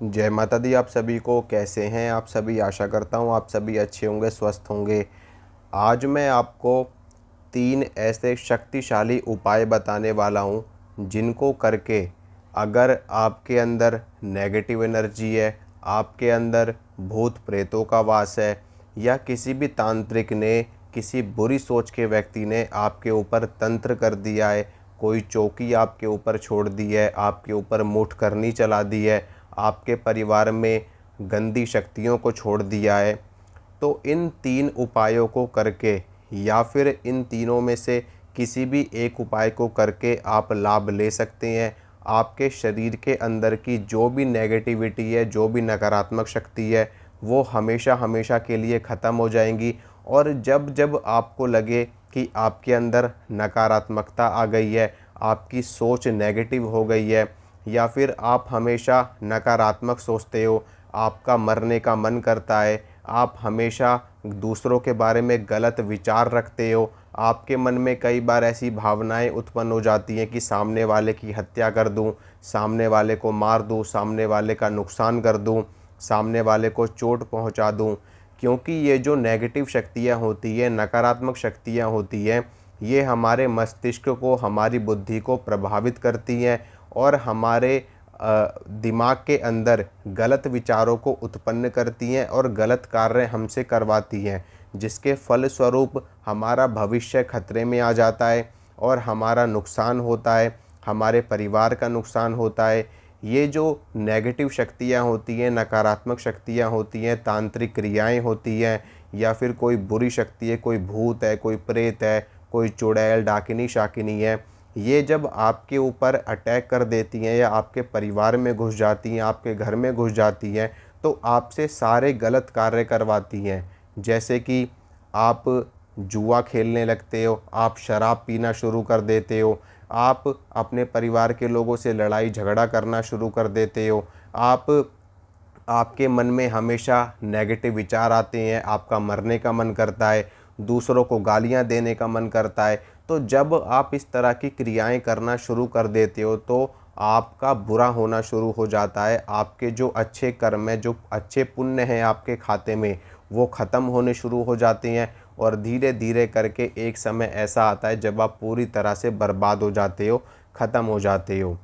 जय माता दी। आप सभी को कैसे हैं आप सभी? आशा करता हूँ आप सभी अच्छे होंगे, स्वस्थ होंगे। आज मैं आपको 3 ऐसे शक्तिशाली उपाय बताने वाला हूँ जिनको करके अगर आपके अंदर नेगेटिव एनर्जी है, आपके अंदर भूत प्रेतों का वास है, या किसी भी तांत्रिक ने, किसी बुरी सोच के व्यक्ति ने आपके ऊपर तंत्र कर दिया है, कोई चौकी आपके ऊपर छोड़ दी है, आपके ऊपर मुठ करनी चला दी है, आपके परिवार में गंदी शक्तियों को छोड़ दिया है, तो इन 3 उपायों को करके या फिर इन तीनों में से किसी भी एक उपाय को करके आप लाभ ले सकते हैं। आपके शरीर के अंदर की जो भी नेगेटिविटी है, जो भी नकारात्मक शक्ति है, वो हमेशा हमेशा के लिए ख़त्म हो जाएंगी। और जब जब आपको लगे कि आपके अंदर नकारात्मकता आ गई है, आपकी सोच नेगेटिव हो गई है, या फिर आप हमेशा नकारात्मक सोचते हो, आपका मरने का मन करता है, आप हमेशा दूसरों के बारे में गलत विचार रखते हो, आपके मन में कई बार ऐसी भावनाएं उत्पन्न हो जाती हैं कि सामने वाले की हत्या कर दूं, सामने वाले को मार दूं, सामने वाले का नुकसान कर दूं, सामने वाले को चोट पहुंचा दूं। क्योंकि ये जो नेगेटिव शक्तियां होती हैं, नकारात्मक शक्तियां होती हैं, ये हमारे मस्तिष्क को, हमारी बुद्धि को प्रभावित करती हैं और हमारे दिमाग के अंदर गलत विचारों को उत्पन्न करती हैं और गलत कार्य हमसे करवाती हैं, जिसके फलस्वरूप हमारा भविष्य खतरे में आ जाता है और हमारा नुकसान होता है, हमारे परिवार का नुकसान होता है। ये जो नेगेटिव शक्तियाँ होती हैं, नकारात्मक शक्तियाँ होती हैं, तांत्रिक क्रियाएं होती हैं, या फिर कोई बुरी शक्ति है, कोई भूत है, कोई प्रेत है, कोई चुड़ैल डाकिनी शाकिनी है, ये जब आपके ऊपर अटैक कर देती हैं या आपके परिवार में घुस जाती हैं, आपके घर में घुस जाती हैं, तो आपसे सारे गलत कार्य करवाती हैं। जैसे कि आप जुआ खेलने लगते हो, आप शराब पीना शुरू कर देते हो, आप अपने परिवार के लोगों से लड़ाई झगड़ा करना शुरू कर देते हो, आप आपके मन में हमेशा नेगेटिव विचार आते हैं, आपका मरने का मन करता है, दूसरों को गालियां देने का मन करता है। तो जब आप इस तरह की क्रियाएं करना शुरू कर देते हो तो आपका बुरा होना शुरू हो जाता है। आपके जो अच्छे कर्म हैं, जो अच्छे पुण्य हैं आपके खाते में, वो ख़त्म होने शुरू हो जाते हैं और धीरे धीरे करके एक समय ऐसा आता है जब आप पूरी तरह से बर्बाद हो जाते हो, ख़त्म हो जाते हो।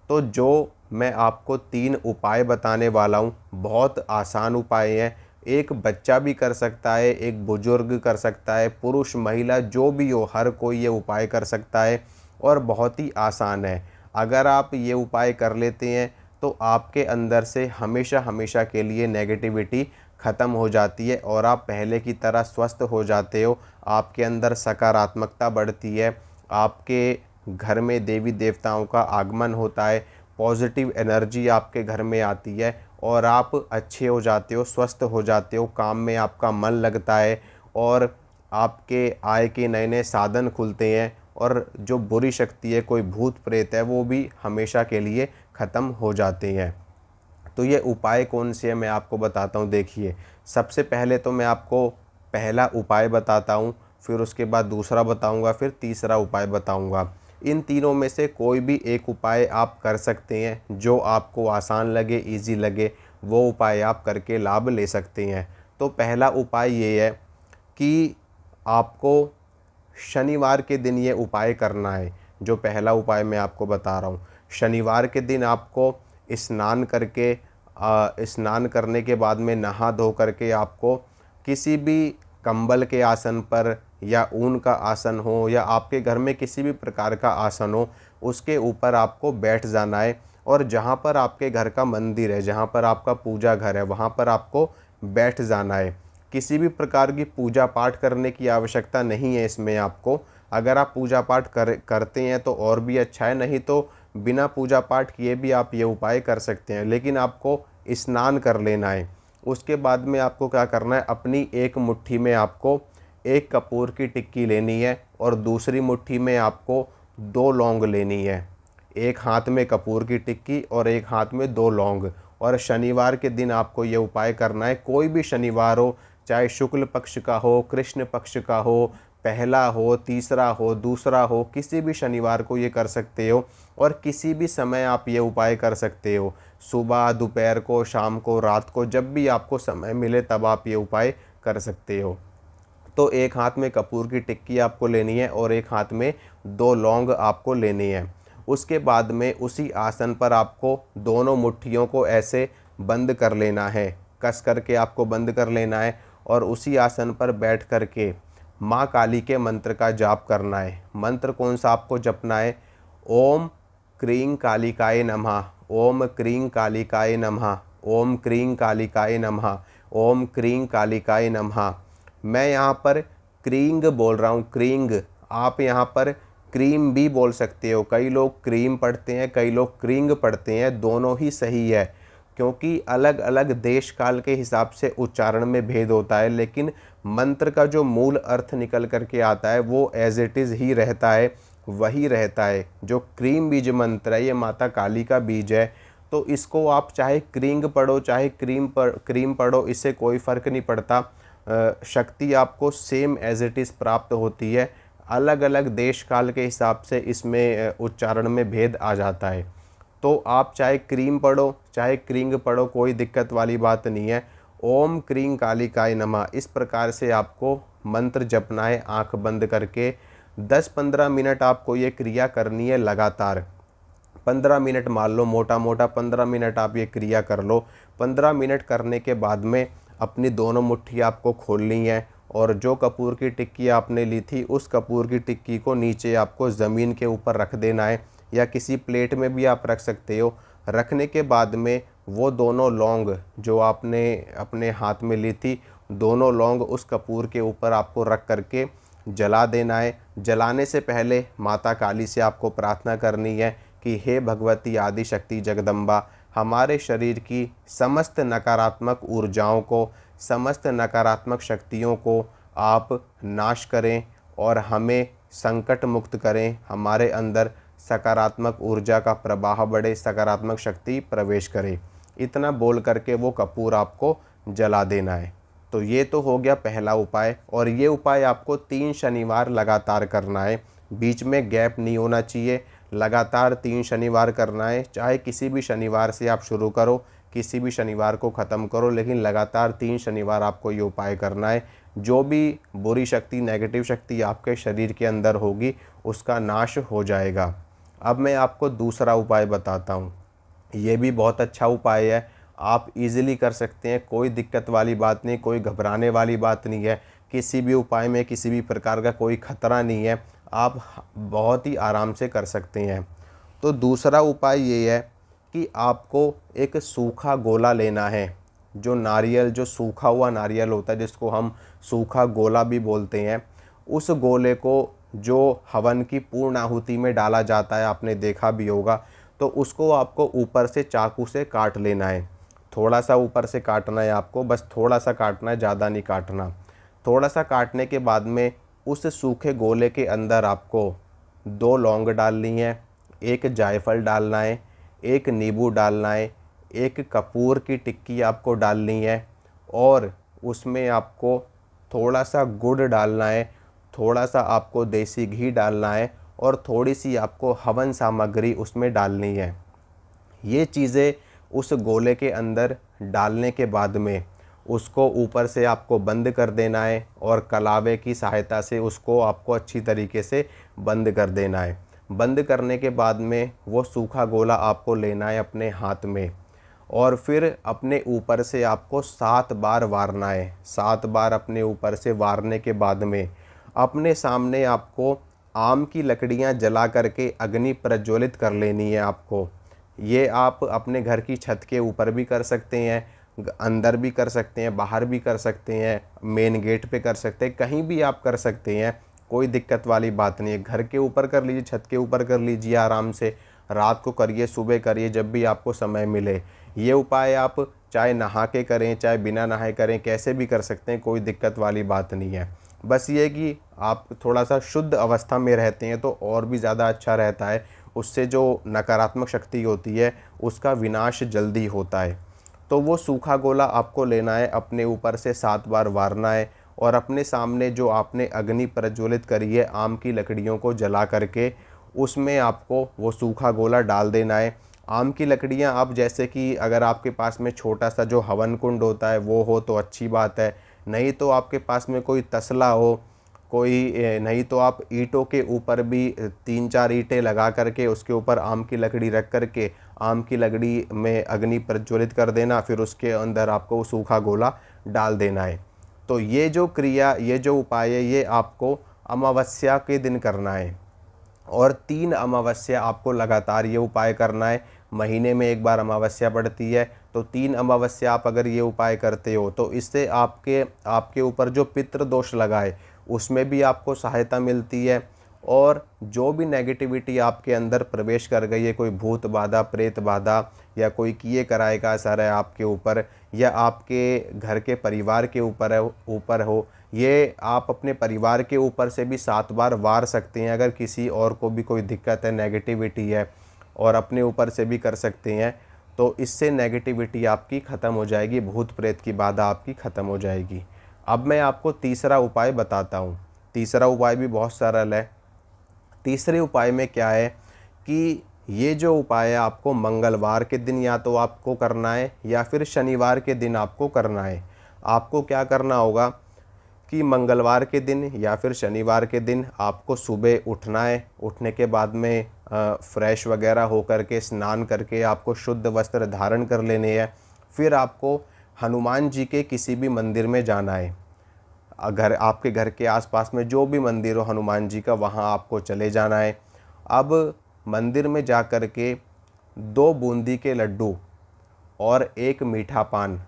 तो जो मैं आपको 3 उपाय बताने वाला हूँ, बहुत आसान उपाय हैं। एक बच्चा भी कर सकता है, एक बुजुर्ग कर सकता है, पुरुष महिला जो भी हो, हर कोई ये उपाय कर सकता है और बहुत ही आसान है। अगर आप ये उपाय कर लेते हैं तो आपके अंदर से हमेशा हमेशा के लिए नेगेटिविटी ख़त्म हो जाती है और आप पहले की तरह स्वस्थ हो जाते हो। आपके अंदर सकारात्मकता बढ़ती है, आपके घर में देवी देवताओं का आगमन होता है, पॉजिटिव एनर्जी आपके घर में आती है और आप अच्छे हो जाते हो, स्वस्थ हो जाते हो, काम में आपका मन लगता है और आपके आय के नए नए साधन खुलते हैं और जो बुरी शक्ति है, कोई भूत प्रेत है, वो भी हमेशा के लिए ख़त्म हो जाते हैं। तो ये उपाय कौन से हैं मैं आपको बताता हूँ। देखिए, सबसे पहले तो मैं आपको पहला उपाय बताता हूँ, फिर उसके बाद दूसरा बताऊँगा, फिर तीसरा उपाय बताऊँगा। इन तीनों में से कोई भी एक उपाय आप कर सकते हैं, जो आपको आसान लगे, ईज़ी लगे, वो उपाय आप करके लाभ ले सकते हैं। तो पहला उपाय ये है कि आपको शनिवार के दिन ये उपाय करना है। जो पहला उपाय मैं आपको बता रहा हूँ, शनिवार के दिन आपको स्नान करके स्नान करने के बाद में नहा धो करके आपको किसी भी कंबल के आसन पर, या ऊन का आसन हो, या आपके घर में किसी भी प्रकार का आसन हो, उसके ऊपर आपको बैठ जाना है और जहाँ पर आपके घर का मंदिर है, जहाँ पर आपका पूजा घर है, वहाँ पर आपको बैठ जाना है। किसी भी प्रकार की पूजा पाठ करने की आवश्यकता नहीं है इसमें आपको। अगर आप पूजा पाठ करते हैं तो और भी अच्छा है, नहीं तो बिना पूजा पाठ किए भी आप ये उपाय कर सकते हैं। लेकिन आपको स्नान कर लेना है। उसके बाद में आपको क्या करना है, अपनी एक मुट्ठी में आपको एक कपूर की टिक्की लेनी है और दूसरी मुट्ठी में आपको 2 लौंग लेनी है। एक हाथ में कपूर की टिक्की और एक हाथ में 2 लौंग। और शनिवार के दिन आपको ये उपाय करना है। कोई भी शनिवार हो, चाहे शुक्ल पक्ष का हो, कृष्ण पक्ष का हो, पहला हो, तीसरा हो, दूसरा हो, किसी भी शनिवार को ये कर सकते हो। और किसी भी समय आप ये उपाय कर सकते हो। सुबह, दोपहर को, शाम को, रात को, जब भी आपको समय मिले तब आप ये उपाय कर सकते हो। तो एक हाथ में कपूर की टिक्की आपको लेनी है और एक हाथ में 2 लौंग आपको लेनी है। उसके बाद में उसी आसन पर आपको दोनों मुट्ठियों को ऐसे बंद कर लेना है, कस करके आपको बंद कर लेना है और उसी आसन पर बैठ कर के माँ काली के मंत्र का जाप करना है। मंत्र कौन सा आपको जपना है? ओम क्रीं कालिकाय नमः, ओम क्रीं कालिकाय नमः, ओम क्रीं कालिकाय नमः, ओम क्रीं कालिकाय नमः। मैं यहाँ पर क्रींग बोल रहा हूँ, क्रींग। आप यहाँ पर क्रीम भी बोल सकते हो। कई लोग क्रीम पढ़ते हैं, कई लोग क्रींग पढ़ते हैं, दोनों ही सही है, क्योंकि अलग अलग देश काल के हिसाब से उच्चारण में भेद होता है, लेकिन मंत्र का जो मूल अर्थ निकल करके आता है वो एज इट इज़ ही रहता है, वही रहता है। जो क्रीम बीज मंत्र है ये माता काली का बीज है, तो इसको आप चाहे क्रींग पढ़ो चाहे क्रीम पढ़ो, इससे कोई फ़र्क नहीं पड़ता। शक्ति आपको सेम एज इट इज़ प्राप्त होती है। अलग अलग देश काल के हिसाब से इसमें उच्चारण में भेद आ जाता है। तो आप चाहे क्रीम पढ़ो चाहे क्रींग पढ़ो, कोई दिक्कत वाली बात नहीं है। ओम क्रीं कालिकाय नमः, इस प्रकार से आपको मंत्र जपना है आंख बंद करके। 10-15 मिनट आपको ये क्रिया करनी है लगातार। 15 मिनट मान लो, मोटा मोटा 15 मिनट आप ये क्रिया कर लो। 15 मिनट करने के बाद में अपनी दोनों मुट्ठी आपको खोलनी है और जो कपूर की टिक्की आपने ली थी उस कपूर की टिक्की को नीचे आपको ज़मीन के ऊपर रख देना है, या किसी प्लेट में भी आप रख सकते हो। रखने के बाद में वो दोनों लौंग जो आपने अपने हाथ में ली थी, दोनों लौंग उस कपूर के ऊपर आपको रख करके जला देना है। जलाने से पहले माता काली से आपको प्रार्थना करनी है कि हे भगवती आदि शक्ति जगदम्बा, हमारे शरीर की समस्त नकारात्मक ऊर्जाओं को, समस्त नकारात्मक शक्तियों को आप नाश करें और हमें संकट मुक्त करें। हमारे अंदर सकारात्मक ऊर्जा का प्रवाह बढ़े, सकारात्मक शक्ति प्रवेश करे। इतना बोल करके वो कपूर आपको जला देना है। तो ये तो हो गया पहला उपाय, और ये उपाय आपको 3 शनिवार लगातार करना है, बीच में गैप नहीं होना चाहिए। लगातार 3 शनिवार करना है, चाहे किसी भी शनिवार से आप शुरू करो, किसी भी शनिवार को ख़त्म करो, लेकिन लगातार 3 शनिवार आपको ये उपाय करना है। जो भी बुरी शक्ति, नेगेटिव शक्ति आपके शरीर के अंदर होगी उसका नाश हो जाएगा। अब मैं आपको दूसरा उपाय बताता हूँ। ये भी बहुत अच्छा उपाय है, आप इजीली कर सकते हैं, कोई दिक्कत वाली बात नहीं, कोई घबराने वाली बात नहीं है। किसी भी उपाय में किसी भी प्रकार का कोई खतरा नहीं है, आप बहुत ही आराम से कर सकते हैं। तो दूसरा उपाय ये है कि आपको एक सूखा गोला लेना है। जो नारियल, जो सूखा हुआ नारियल होता है जिसको हम सूखा गोला भी बोलते हैं, उस गोले को जो हवन की पूर्ण आहुति में डाला जाता है, आपने देखा भी होगा, तो उसको आपको ऊपर से चाकू से काट लेना है। थोड़ा सा ऊपर से काटना है आपको, बस थोड़ा सा काटना है, ज़्यादा नहीं काटना। थोड़ा सा काटने के बाद में उस सूखे गोले के अंदर आपको 2 लौंग डालनी है, 1 जायफल डालना है, 1 नींबू डालना है, 1 कपूर की टिक्की आपको डालनी है, और उसमें आपको थोड़ा सा गुड़ डालना है, थोड़ा सा आपको देसी घी डालना है, और थोड़ी सी आपको हवन सामग्री उसमें डालनी है। ये चीज़ें उस गोले के अंदर डालने के बाद में उसको ऊपर से आपको बंद कर देना है, और कलावे की सहायता से उसको आपको अच्छी तरीके से बंद कर देना है। बंद करने के बाद में वो सूखा गोला आपको लेना है अपने हाथ में, और फिर अपने ऊपर से आपको 7 बार वारना है। 7 बार अपने ऊपर से वारने के बाद में अपने सामने आपको आम की लकड़ियां जला करके अग्नि प्रज्वलित कर लेनी है आपको। ये आप अपने घर की छत के ऊपर भी कर सकते हैं, अंदर भी कर सकते हैं, बाहर भी कर सकते हैं, मेन गेट पे कर सकते हैं, कहीं भी आप कर सकते हैं, कोई दिक्कत वाली बात नहीं है। घर के ऊपर कर लीजिए, छत के ऊपर कर लीजिए आराम से, रात को करिए, सुबह करिए, जब भी आपको समय मिले। ये उपाय आप चाहे नहा के करें चाहे बिना नहाए करें, कैसे भी कर सकते हैं, कोई दिक्कत वाली बात नहीं है। बस ये कि आप थोड़ा सा शुद्ध अवस्था में रहते हैं तो और भी ज़्यादा अच्छा रहता है, उससे जो नकारात्मक शक्ति होती है उसका विनाश जल्दी होता है। तो वो सूखा गोला आपको लेना है, अपने ऊपर से 7 बार वारना है, और अपने सामने जो आपने अग्नि प्रज्वलित करी है आम की लकड़ियों को जला करके, उसमें आपको वो सूखा गोला डाल देना है। आम की लकड़ियाँ आप जैसे कि अगर आपके पास में छोटा सा जो हवन कुंड होता है वो हो तो अच्छी बात है, नहीं तो आपके पास में कोई तसला हो, कोई नहीं तो आप ईंटों के ऊपर भी 3-4 ईंटें लगा करके उसके ऊपर आम की लकड़ी रख करके आम की लकड़ी में अग्नि प्रज्वलित कर देना, फिर उसके अंदर आपको सूखा गोला डाल देना है। तो ये जो क्रिया, ये जो उपाय है, ये आपको अमावस्या के दिन करना है और 3 अमावस्या आपको लगातार ये उपाय करना है। महीने में एक बार अमावस्या पड़ती है, तो 3 अमावस्या आप अगर ये उपाय करते हो तो इससे आपके आपके ऊपर जो पितृ दोष लगा है उसमें भी आपको सहायता मिलती है। और जो भी नेगेटिविटी आपके अंदर प्रवेश कर गई है, कोई भूत बाधा, प्रेत बाधा या कोई किए कराए का असर है आपके ऊपर या आपके घर के परिवार के ऊपर हो, ये आप अपने परिवार के ऊपर से भी 7 बार वार सकते हैं। अगर किसी और को भी कोई दिक्कत है, नेगेटिविटी है, और अपने ऊपर से भी कर सकते हैं, तो इससे नेगेटिविटी आपकी ख़त्म हो जाएगी, भूत प्रेत की बाधा आपकी ख़त्म हो जाएगी। अब मैं आपको तीसरा उपाय बताता हूँ। तीसरा उपाय भी बहुत सरल है। तीसरे उपाय में क्या है कि ये जो उपाय है आपको मंगलवार के दिन या तो आपको करना है या फिर शनिवार के दिन आपको करना है। आपको क्या करना होगा कि मंगलवार के दिन या फिर शनिवार के दिन आपको सुबह उठना है। उठने के बाद में फ्रेश वगैरह हो करके, स्नान करके आपको शुद्ध वस्त्र धारण कर लेने हैं। फिर आपको हनुमान जी के किसी भी मंदिर में जाना है। अगर आपके घर के आसपास में जो भी मंदिर हो हनुमान जी का, वहाँ आपको चले जाना है। अब मंदिर में जा कर के 2 बूंदी के लड्डू और 1 मीठा पान,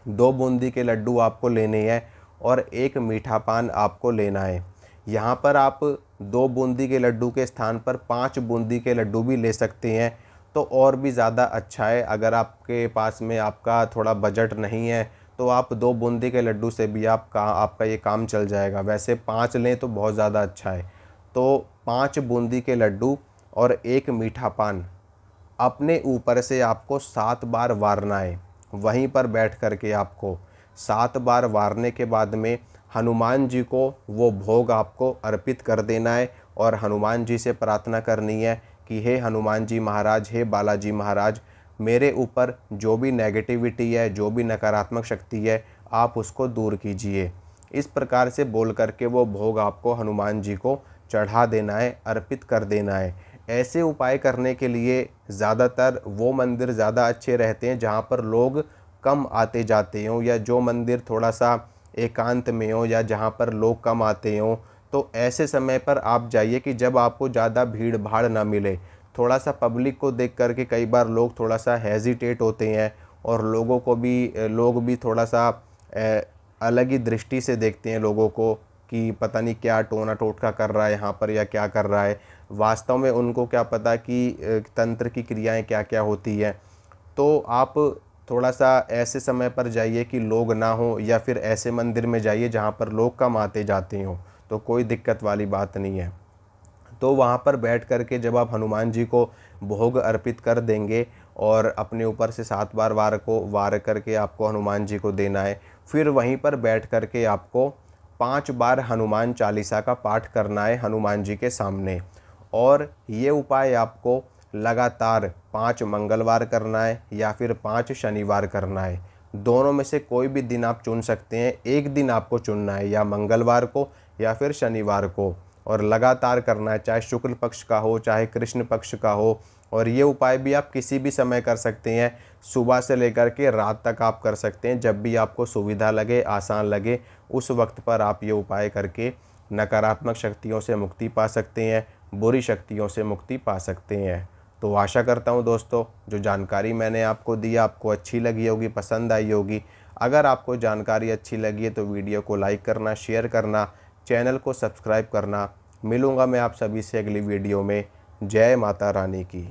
2 बूंदी के लड्डू आपको लेने हैं और 1 मीठा पान आपको लेना है। यहाँ पर आप 2 बूंदी के लड्डू के स्थान पर 5 बूंदी के लड्डू भी ले सकते हैं, तो और भी ज़्यादा अच्छा है। अगर आपके पास में आपका थोड़ा बजट नहीं है तो आप 2 बूंदी के लड्डू से भी आपका ये काम चल जाएगा। वैसे 5 लें तो बहुत ज़्यादा अच्छा है। तो 5 बूंदी के लड्डू और 1 मीठा पान अपने ऊपर से आपको 7 बार वारना है। वहीं पर बैठ कर के आपको 7 बार वारने के बाद में हनुमान जी को वो भोग आपको अर्पित कर देना है और हनुमान जी से प्रार्थना करनी है कि हे हनुमान जी महाराज, हे बालाजी महाराज, मेरे ऊपर जो भी नेगेटिविटी है, जो भी नकारात्मक शक्ति है, आप उसको दूर कीजिए। इस प्रकार से बोल करके वो भोग आपको हनुमान जी को चढ़ा देना है, अर्पित कर देना है। ऐसे उपाय करने के लिए ज़्यादातर वो मंदिर ज़्यादा अच्छे रहते हैं जहाँ पर लोग कम आते जाते हों, या जो मंदिर थोड़ा सा एकांत में हो या जहाँ पर लोग कम आते हों। तो ऐसे समय पर आप जाइए कि जब आपको ज़्यादा भीड़ भाड़ ना मिले। थोड़ा सा पब्लिक को देख कर के कई बार लोग थोड़ा सा हेजिटेट होते हैं और लोग भी थोड़ा सा अलग ही दृष्टि से देखते हैं लोगों को कि पता नहीं क्या टोना टोटका कर रहा है यहाँ पर या क्या कर रहा है। वास्तव में उनको क्या पता कि तंत्र की क्रियाएं क्या क्या होती हैं। तो आप थोड़ा सा ऐसे समय पर जाइए कि लोग ना हो, या फिर ऐसे मंदिर में जाइए जहाँ पर लोग कम आते जाते हों, तो कोई दिक्कत वाली बात नहीं है। तो वहाँ पर बैठ कर के जब आप हनुमान जी को भोग अर्पित कर देंगे और अपने ऊपर से 7 बार वार करके आपको हनुमान जी को देना है। फिर वहीं पर बैठ कर के आपको 5 बार हनुमान चालीसा का पाठ करना है हनुमान जी के सामने। और ये उपाय आपको लगातार 5 मंगलवार करना है या फिर 5 शनिवार करना है। दोनों में से कोई भी दिन आप चुन सकते हैं। एक दिन आपको चुनना है, या मंगलवार को या फिर शनिवार को, और लगातार करना है, चाहे शुक्ल पक्ष का हो चाहे कृष्ण पक्ष का हो। और ये उपाय भी आप किसी भी समय कर सकते हैं, सुबह से लेकर के रात तक आप कर सकते हैं। जब भी आपको सुविधा लगे, आसान लगे, उस वक्त पर आप ये उपाय करके नकारात्मक शक्तियों से मुक्ति पा सकते हैं, बुरी शक्तियों से मुक्ति पा सकते हैं। तो आशा करता हूँ दोस्तों, जो जानकारी मैंने आपको दी आपको अच्छी लगी होगी, पसंद आई होगी। अगर आपको जानकारी अच्छी लगी है तो वीडियो को लाइक करना, शेयर करना, चैनल को सब्सक्राइब करना। मिलूँगा मैं आप सभी से अगली वीडियो में। जय माता रानी की।